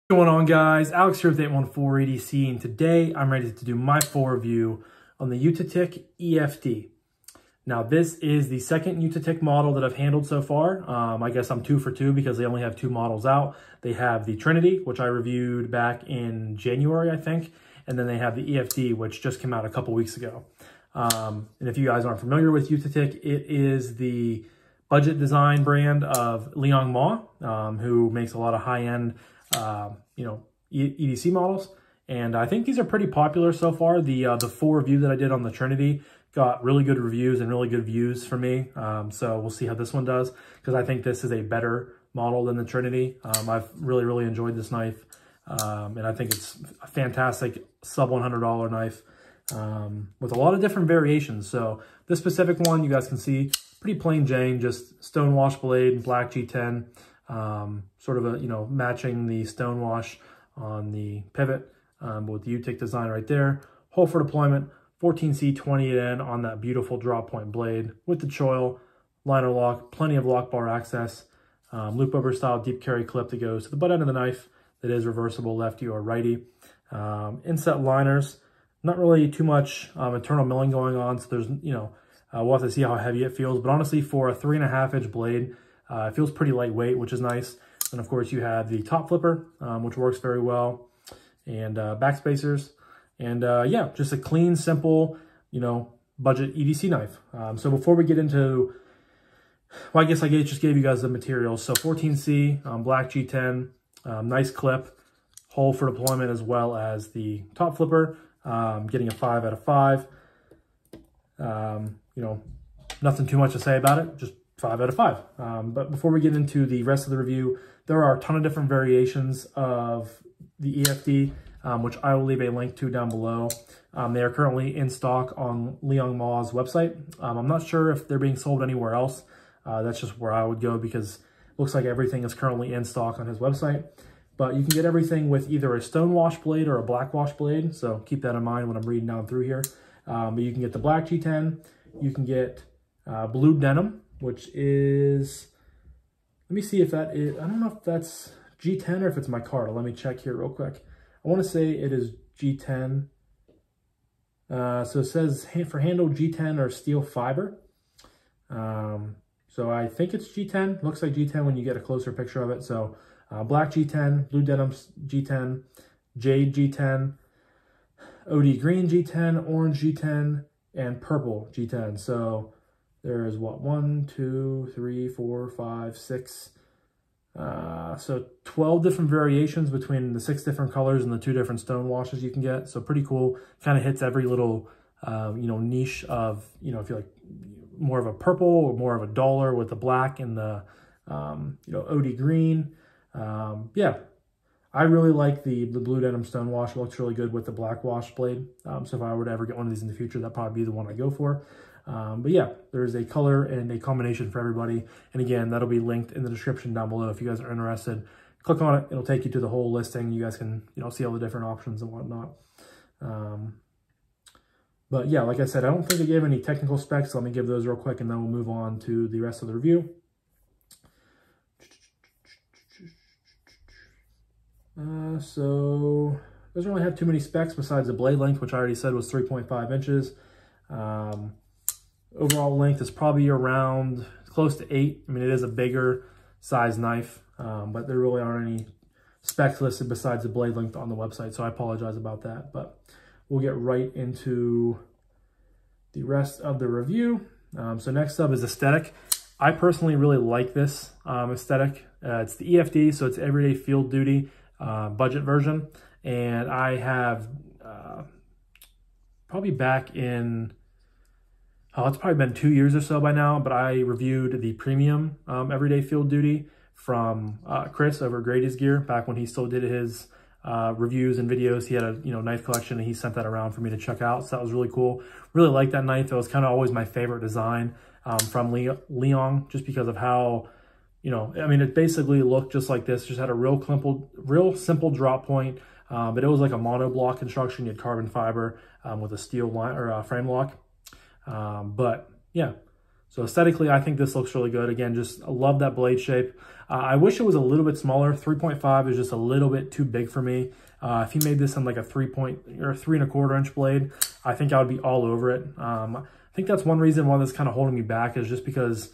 What's going on, guys? Alex here with 814 EDC, and today I'm ready to do my full review on the Eutetik EFD. Now, this is the second Eutetik model that I've handled so far. I guess I'm 2 for 2 because they only have 2 models out. They have the Trinity, which I reviewed back in January, I think, and then they have the EFD, which just came out a couple weeks ago. And if you guys aren't familiar with Eutetik, it is the budget design brand of Liong Mah, who makes a lot of high-end EDC models, and I think these are pretty popular so far. The full review that I did on the Trinity got really good reviews and really good views for me. So we'll see how this one does, because I think this is a better model than the Trinity. I've really enjoyed this knife, and I think it's a fantastic sub $100 knife with a lot of different variations. So this specific one, you guys can see, pretty plain Jane, just stonewash blade, black G10. Sort of a, matching the stonewash on the pivot, with the Eutetik design right there. Hole for deployment, 14C 28N on that beautiful drop point blade with the choil, liner lock, plenty of lock bar access, loop over style deep carry clip that goes to the butt end of the knife that is reversible lefty or righty. Inset liners, not really too much internal milling going on, so there's, we'll have to see how heavy it feels, but honestly for a 3.5-inch blade, it feels pretty lightweight, which is nice. And of course you have the top flipper, which works very well, and back spacers. And yeah, just a clean, simple, budget EDC knife. So before we get into, well, I guess I just gave you guys the materials. So 14C, black G10, nice clip, hole for deployment, as well as the top flipper, getting a 5 out of 5. Nothing too much to say about it, just 5 out of 5. But before we get into the rest of the review, there are a ton of different variations of the EFD, which I will leave a link to down below. They are currently in stock on Liong Mah's website. I'm not sure if they're being sold anywhere else. That's just where I would go, because it looks like everything is currently in stock on his website. But you can get everything with either a stonewash blade or a black wash blade, so keep that in mind when I'm reading down through here. But you can get the black G10, you can get blue denim, which is, let me see if that is, I don't know if that's G10 or if it's micarta. Let me check here real quick. I want to say it is G10. So it says for handle G10 or steel fiber. So I think it's G10. Looks like G10 when you get a closer picture of it. So black G10, blue denim G10, jade G10, OD green G10, orange G10, and purple G10. So there's what, 1, 2, 3, 4, 5, 6. So 12 different variations between the 6 different colors and the 2 different stone washes you can get. So pretty cool. Kind of hits every little, niche of, if you like more of a purple or more of a duller with the black and the, OD green. Yeah, I really like the blue denim stone wash. It looks really good with the black wash blade. So if I were to ever get one of these in the future, that'd probably be the one I go for. But yeah, there's a color and a combination for everybody. And again, that'll be linked in the description down below if you guys are interested. Click on it. It'll take you to the whole listing. You guys can, see all the different options and whatnot. But yeah, like I said, I don't think they gave any technical specs. So let me give those real quick, and then we'll move on to the rest of the review. So doesn't really have too many specs besides the blade length, which I already said was 3.5 inches. Overall length is probably around close to 8. I mean, it is a bigger size knife, but there really aren't any specs listed besides the blade length on the website, so I apologize about that. But we'll get right into the rest of the review. So next up is aesthetic. I personally really like this aesthetic. It's the EFD, so it's everyday field duty budget version. And I have probably back in, it's probably been 2 years or so by now, but I reviewed the premium everyday field duty from Chris over Grady's Gear back when he still did his reviews and videos. He had a knife collection, and he sent that around for me to check out. So that was really cool. Really liked that knife. It was kind of always my favorite design from Liong, just because of how, it basically looked just like this. Just had a real simple drop point, but it was like a monoblock construction. You had carbon fiber with a steel line or frame lock. But yeah, So aesthetically, I think this looks really good. Again, just I love that blade shape. I wish it was a little bit smaller. 3.5 is just a little bit too big for me. If he made this in like a 3.25 inch blade, I think I would be all over it. I think that's one reason why this is kind of holding me back, is just because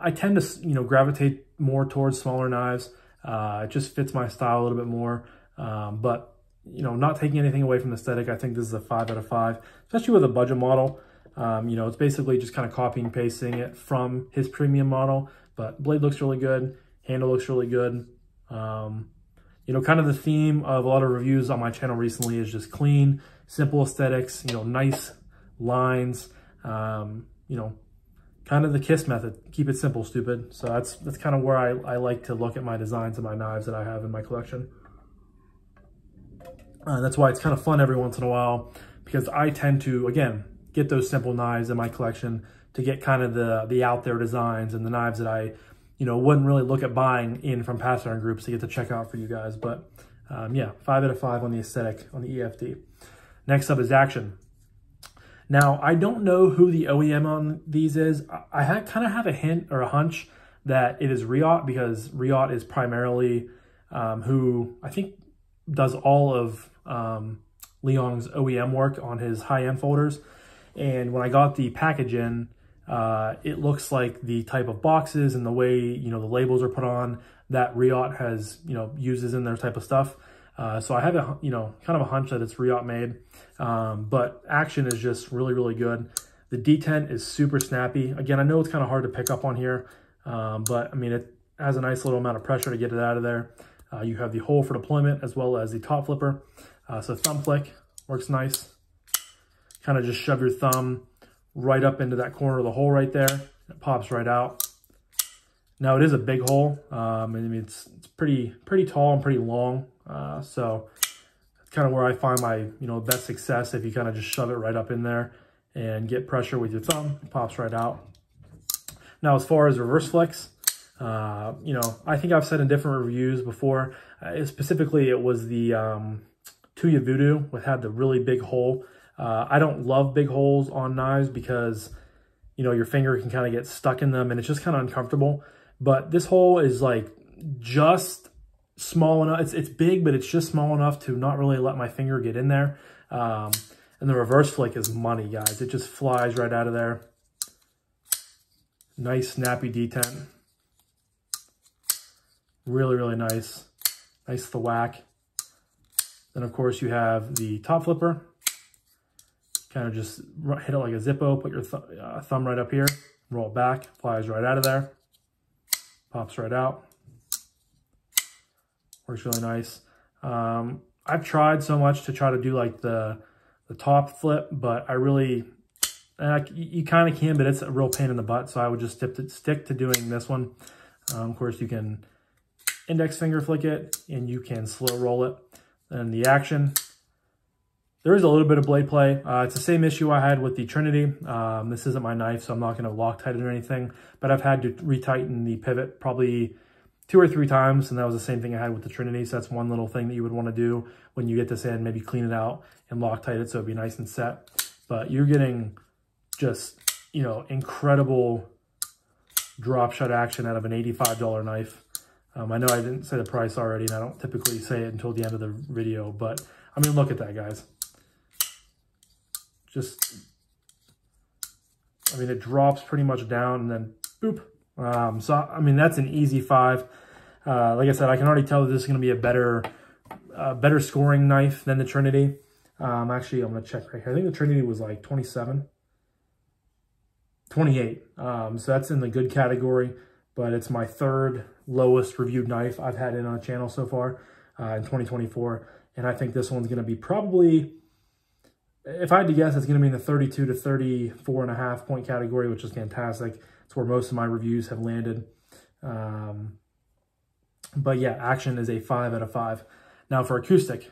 I tend to, you know, gravitate more towards smaller knives. It just fits my style a little bit more. But, you know, not taking anything away from the aesthetic, I think this is a 5 out of 5, especially with a budget model. You know, it's basically just kind of copying and pasting it from his premium model, but blade looks really good. Handle looks really good. You know, kind of the theme of a lot of reviews on my channel recently is just clean, simple aesthetics, you know, nice lines, you know, kind of the KISS method. Keep it simple, stupid. So that's kind of where I like to look at my designs and my knives that I have in my collection. That's why it's kind of fun every once in a while, because I tend to, again, get those simple knives in my collection to get kind of the out there designs and the knives that I, you know, wouldn't really look at buying in from passaround groups to get to check out for you guys. But yeah, 5 out of 5 on the aesthetic on the EFD. Next up is Action. Now, I don't know who the OEM on these is. I kind of have a hint or a hunch that it is Riot, because Riot is primarily who I think does all of Liong's OEM work on his high-end folders. And when I got the package in, it looks like the type of boxes and the way, you know, the labels are put on that Riot has, you know, uses in their type of stuff. So I have a, you know, kind of a hunch that it's Riot made, but Action is just really, really good. The detent is super snappy. Again, I know it's kind of hard to pick up on here, but I mean, it has a nice little amount of pressure to get it out of there. You have the hole for deployment as well as the top flipper. So thumb flick works nice. Kind of just shove your thumb right up into that corner of the hole right there. It pops right out. Now it is a big hole. I mean, it's pretty tall and pretty long. So that's kind of where I find my, you know, best success, if you kind of just shove it right up in there and get pressure with your thumb. It pops right out. Now, as far as reverse flex, you know, I think I've said in different reviews before, specifically it was the Tuya Voodoo, which had the really big hole. I don't love big holes on knives because, you know, your finger can kind of get stuck in them and it's just kind of uncomfortable. But this hole is like just small enough. It's big, but it's just small enough to not really let my finger get in there. And the reverse flick is money, guys. It just flies right out of there. Nice snappy detent. Really, really nice. Nice thwack. Then, of course, you have the top flipper. Kind of just hit it like a Zippo. Put your thumb right up here. Roll it back. Flies right out of there. Pops right out. Works really nice. I've tried so much to try to do like the top flip, but I really, you kind of can, but it's a real pain in the butt. So I would just stick to doing this one. Of course, you can index finger flick it and you can slow roll it. And the Action, there is a little bit of blade play. It's the same issue I had with the Trinity. This isn't my knife, so I'm not going to Loctite it or anything, but I've had to retighten the pivot probably 2 or 3 times, and that was the same thing I had with the Trinity. So that's one little thing that you would want to do when you get this in, maybe clean it out and Loctite it so it'd be nice and set. But you're getting just, you know, incredible drop shot action out of an $85 knife. I know I didn't say the price already, and I don't typically say it until the end of the video, but I mean, look at that, guys. Just, I mean, it drops pretty much down and then boop. So, I mean, that's an easy 5. Like I said, I can already tell that this is going to be a better scoring knife than the Trinity. Actually, I'm going to check right here. I think the Trinity was like 27, 28. So that's in the good category, but it's my 3rd lowest reviewed knife I've had in on the channel so far in 2024. And I think this one's going to be probably, if I had to guess, it's going to be in the 32 to 34.5 point category, which is fantastic. It's where most of my reviews have landed. But yeah, Action is a 5 out of 5. Now for acoustic,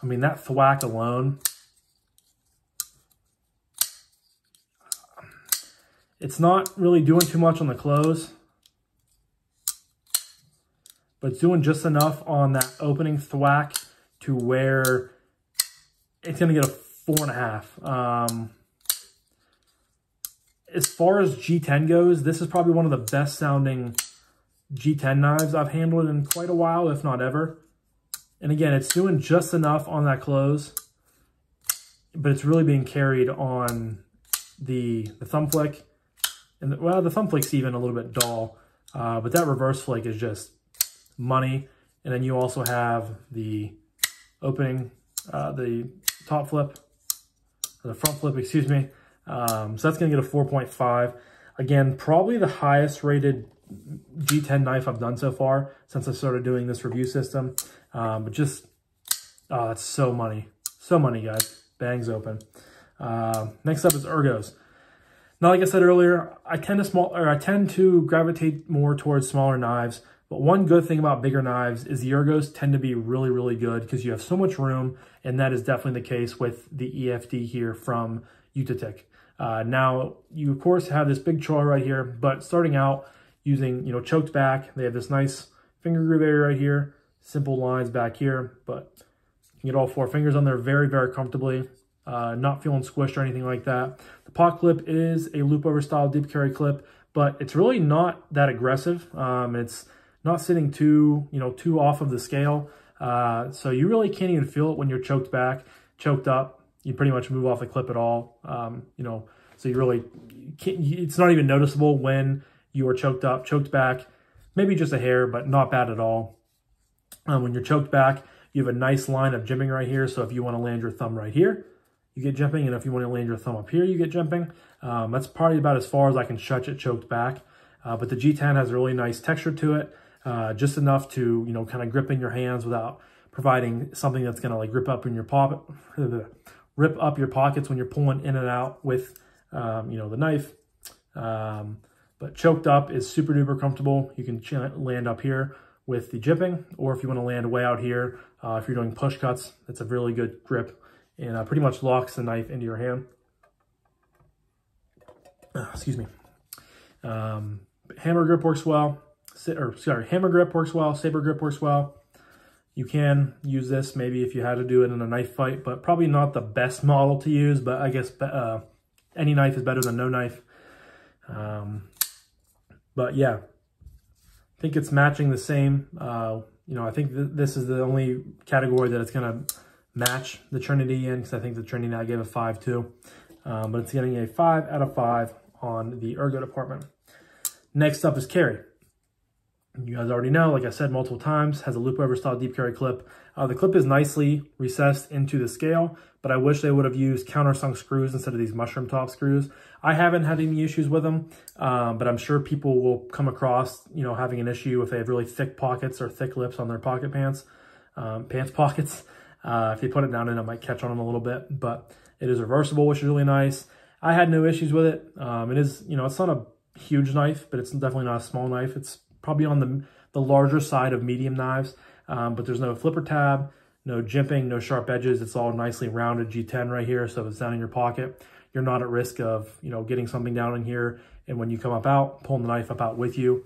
I mean, that thwack alone, it's not really doing too much on the close, but it's doing just enough on that opening thwack to where it's going to get a 4.5. As far as G10 goes, this is probably one of the best sounding G10 knives I've handled in quite a while, if not ever. And again, it's doing just enough on that close, but it's really being carried on the thumb flick. And well, the thumb flick's even a little bit dull, but that reverse flick is just money. And then you also have the opening, the top flip, or the front flip, excuse me. So that's going to get a 4.5. Again, probably the highest rated G10 knife I've done so far since I started doing this review system. But just, oh, it's so money. So money, guys. Bangs open. Next up is ergos. Now, like I said earlier, I tend to gravitate more towards smaller knives. But one good thing about bigger knives is the ergos tend to be really, really good because you have so much room, and that is definitely the case with the EFD here from Eutetik. Now, you of course have this big choil right here, but starting out using, choked back, they have this nice finger groove area right here, simple lines back here, but you can get all 4 fingers on there very, very comfortably, not feeling squished or anything like that. The pot clip is a loop over style deep carry clip, but it's really not that aggressive. It's not sitting too off of the scale. So you really can't even feel it when you're choked back, choked up. You pretty much move off the clip at all. So you really can't, it's not even noticeable when you are choked up, choked back, maybe just a hair, but not bad at all. When you're choked back, you have a nice line of jimping right here. So if you want to land your thumb right here, you get jimping. And if you want to land your thumb up here, you get jimping. That's probably about as far as I can stretch it choked back. But the G10 has a really nice texture to it, just enough to, kind of grip in your hands without providing something that's going to like rip up in your pocket, rip up your pockets when you're pulling in and out with, the knife. But choked up is super duper comfortable. You can land up here with the jimping, or if you want to land way out here, if you're doing push cuts, it's a really good grip and pretty much locks the knife into your hand. Excuse me. Hammer grip works well. Hammer grip works well. Saber grip works well. You can use this maybe if you had to do it in a knife fight, but probably not the best model to use, but I guess any knife is better than no knife. But yeah, I think it's matching the same. I think this is the only category that it's going to match the Trinity in, because I think the Trinity I gave a 5 to. But it's getting a 5 out of 5 on the ergo department. Next up is carry. You guys already know, like I said multiple times, has a loop over style deep carry clip. The clip is nicely recessed into the scale, but I wish they would have used countersunk screws instead of these mushroom top screws. I haven't had any issues with them, but I'm sure people will come across, having an issue if they have really thick pockets or thick lips on their pocket pants pockets. If they put it down in, it might catch on them a little bit, but it is reversible, which is really nice. I had no issues with it. It is, it's not a huge knife, but it's definitely not a small knife. It's probably on the larger side of medium knives, but there's no flipper tab, no jimping, no sharp edges. It's all nicely rounded G10 right here. So if it's down in your pocket, you're not at risk of, getting something down in here. And when you come up out, pulling the knife up out with you.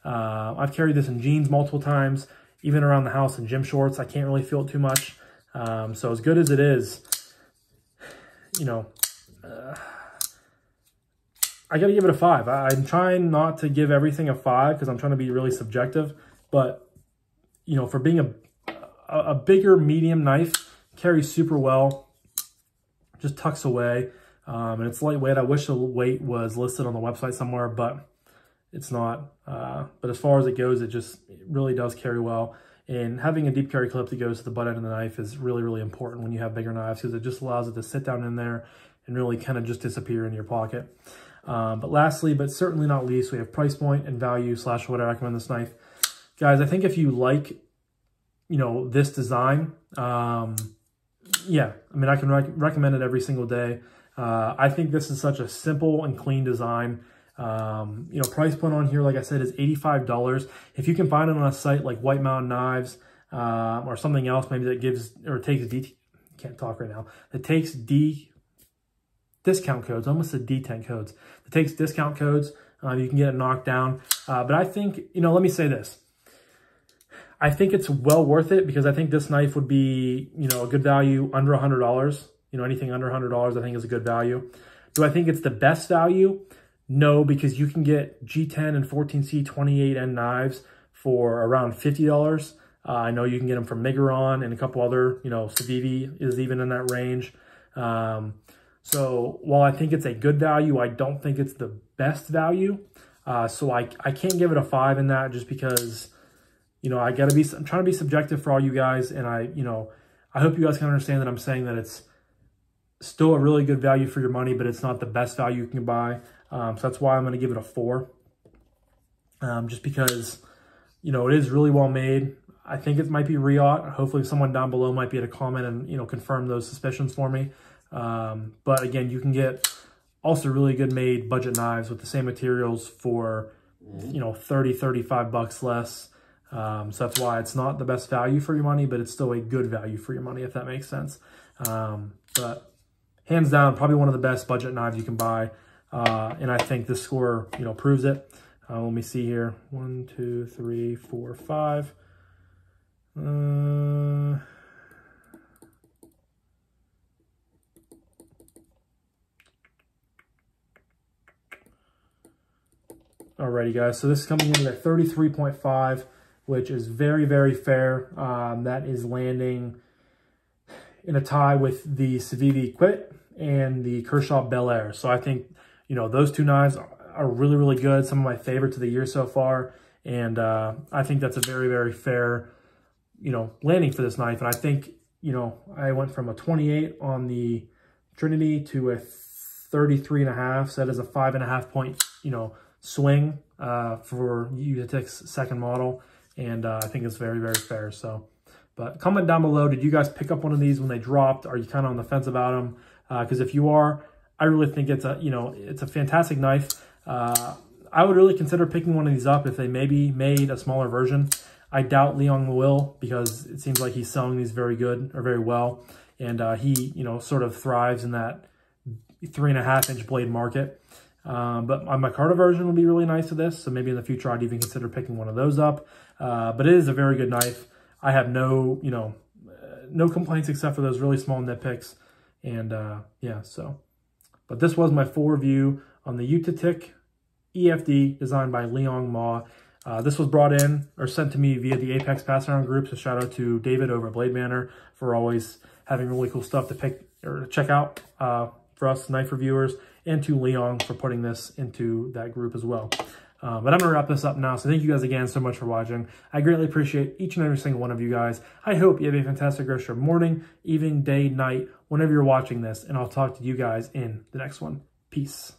I've carried this in jeans multiple times, even around the house in gym shorts. I can't really feel it too much. So as good as it is, I got to give it a 5. I'm trying not to give everything a 5 because I'm trying to be really subjective. But, for being a bigger medium knife, carries super well, just tucks away. And it's lightweight. I wish the weight was listed on the website somewhere, but it's not. But as far as it goes, it really does carry well. And having a deep carry clip that goes to the butt end of the knife is really, really important when you have bigger knives, because it just allows it to sit down in there and really kind of just disappear in your pocket. But lastly, but certainly not least, we have price point and value / would I recommend this knife. Guys, I think if you like, this design, yeah, I can recommend it every single day. I think this is such a simple and clean design. Price point on here, like I said, is $85. If you can find it on a site like White Mountain Knives, or something else maybe that gives, or takes can't talk right now, that takes discount codes, almost said D10 codes. It takes discount codes. You can get it knocked down. But I think, let me say this. I think it's well worth it, because I think this knife would be, a good value under $100. You know, anything under $100 I think is a good value. Do I think it's the best value? No, because you can get G10 and 14C 28N knives for around $50. I know you can get them from Miguron and a couple other, you know, Civivi is even in that range. So while I think it's a good value, I don't think it's the best value. So I can't give it a 5 in that, just because, you know, I'm trying to be subjective for all you guys. And I hope you guys can understand that I'm saying that it's still a really good value for your money, but it's not the best value you can buy. So that's why I'm going to give it a 4. Just because, you know, it is really well made. I think it might be Riot. Hopefully someone down below might be able to comment and, you know, confirm those suspicions for me. But again, you can get also really good made budget knives with the same materials for, you know, 30, 35 bucks less. So that's why it's not the best value for your money, but it's still a good value for your money, if that makes sense. But hands down, probably one of the best budget knives you can buy. And I think this score, you know, proves it. Let me see here. 1, 2, 3, 4, 5. Alrighty, guys. So this is coming in at 33.5, which is very, very fair. That is landing in a tie with the Civivi Quit and the Kershaw Bel Air. So I think, you know, those two knives are really, really good. Some of my favorites of the year so far. And I think that's a very, very fair, you know, landing for this knife. And I think, you know, I went from a 28 on the Trinity to a 33.5. So that is a 5.5 point, you know, swing for Eutetik's second model. And I think it's very, very fair. So, but comment down below, did you guys pick up one of these when they dropped? Are you kind of on the fence about them? Because if you are, I really think it's a, you know, it's a fantastic knife. I would really consider picking one of these up if they maybe made a smaller version. I doubt Liong will, because it seems like he's selling these very good or very well. And he, you know, sort of thrives in that 3.5-inch blade market. But my micarta version would be really nice to this. So maybe in the future, I'd even consider picking one of those up. But it is a very good knife. I have no, you know, no complaints except for those really small nitpicks. And yeah, so. But this was my full review on the Eutetik EFD designed by Liong Mah. This was brought in or sent to me via the Apex Pass Around group. So shout out to David over at Blade Banner for always having really cool stuff to pick or check out for us knife reviewers, and to Liong for putting this into that group as well. But I'm going to wrap this up now. So thank you guys again so much for watching. I greatly appreciate each and every single one of you guys. I hope you have a fantastic rest of your morning, evening, day, night, whenever you're watching this. And I'll talk to you guys in the next one. Peace.